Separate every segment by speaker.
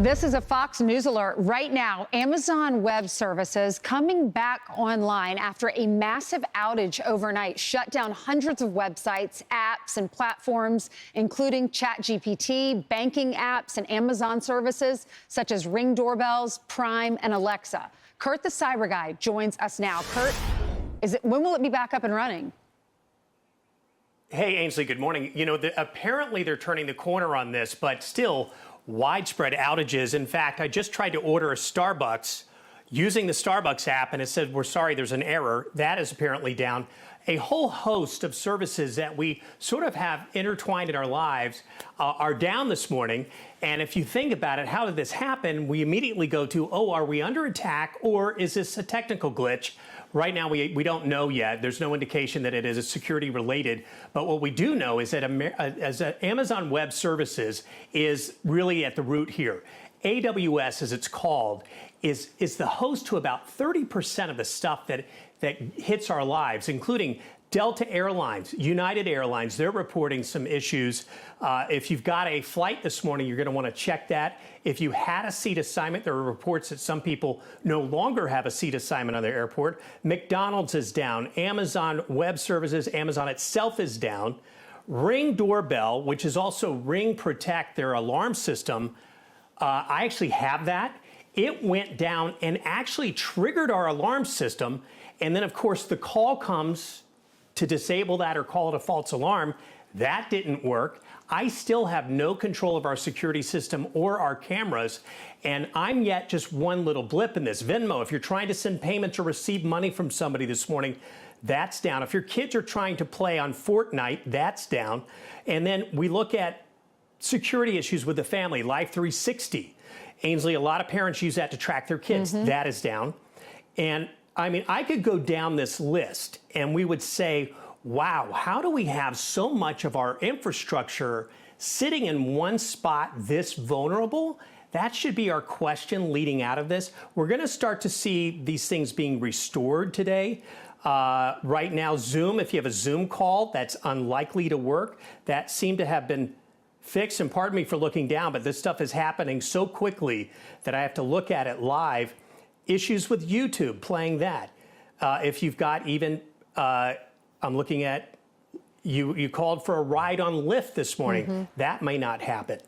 Speaker 1: This is a Fox News alert right now. Amazon Web Services coming back online after a massive outage overnight shut down hundreds of websites, apps, and platforms, including ChatGPT, banking apps, and Amazon services such as Ring doorbells, Prime, and Alexa. Kurt, the cyber guy, joins us now. Kurt, when will it be back up and running?
Speaker 2: Hey, Ainsley, good morning. You know, apparently they're turning the corner on this, but still widespread outages. In fact, I just tried to order a Starbucks using the Starbucks app, and it said, we're sorry, there's an error. That is apparently down. A whole host of services that we sort of have intertwined in our lives are down this morning. And if you think about it, how did this happen? We immediately go to, oh, are we under attack, or is this a technical glitch? Right now, we don't know yet. There's no indication that it is security related. But what we do know is that Amazon Web Services is really at the root here. AWS, as it's called, is the host to about 30% of the stuff that hits our lives, including Delta Airlines, United Airlines. They're reporting some issues. If you've got a flight this morning, you're going to want to check that. If you had a seat assignment, there are reports that some people no longer have a seat assignment on their airport. McDonald's is down. Amazon Web Services, Amazon itself is down. Ring doorbell, which is also Ring Protect, their alarm system. I actually have that. It went down and actually triggered our alarm system. And then, of course, the call comes to disable that or call it a false alarm. That didn't work. I still have no control of our security system or our cameras, and I'm yet just one little blip in this. Venmo, if you're trying to send payments or receive money from somebody this morning, that's down. If your kids are trying to play on Fortnite, that's down. And then we look at security issues with the family, Life 360. Ainsley, a lot of parents use that to track their kids. That is down. And I mean, I could go down this list and we would say, wow, how do we have so much of our infrastructure sitting in one spot this vulnerable? That should be our question leading out of this. We're going to start to see these things being restored today. Right now, Zoom, if you have a Zoom call, that's unlikely to work. That seemed to have been fixed. And pardon me for looking down, but this stuff is happening so quickly that I have to look at it live. Issues with YouTube, playing that. If you've got even, I'm looking at, you called for a ride on Lyft this morning. That may not happen.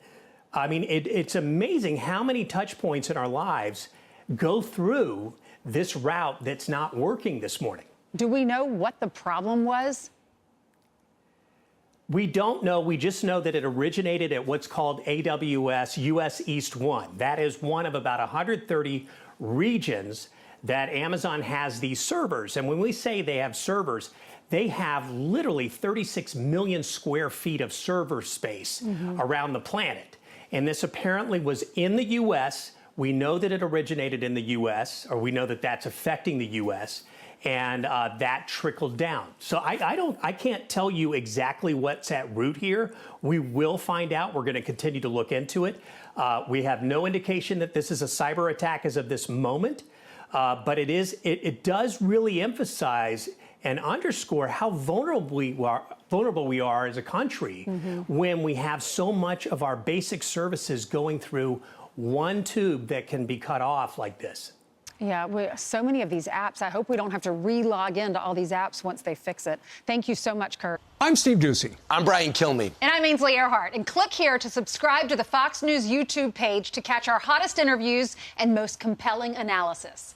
Speaker 2: I mean, it's amazing how many touch points in our lives go through this route that's not working this morning.
Speaker 1: Do we know what the problem was?
Speaker 2: We don't know. We just know that it originated at what's called AWS US East 1. That is one of about 130 regions that Amazon has these servers. And when we say they have servers, they have literally 36 million square feet of server space around the planet. And this apparently was in the US. We know that it originated in the US, or we know that that's affecting the US. And that trickled down. So I can't tell you exactly what's at root here. We will find out. We're going to continue to look into it. We have no indication that this is a cyber attack as of this moment, but it does really emphasize and underscore how vulnerable we are as a country when we have so much of our basic services going through one tube that can be cut off like this.
Speaker 1: Yeah, so many of these apps. I hope we don't have to re-log into all these apps once they fix it. Thank you so much, Kurt.
Speaker 3: I'm Steve Ducey.
Speaker 4: I'm Brian Kilmeade.
Speaker 1: And I'm Ainsley Earhart. And click here to subscribe to the Fox News YouTube page to catch our hottest interviews and most compelling analysis.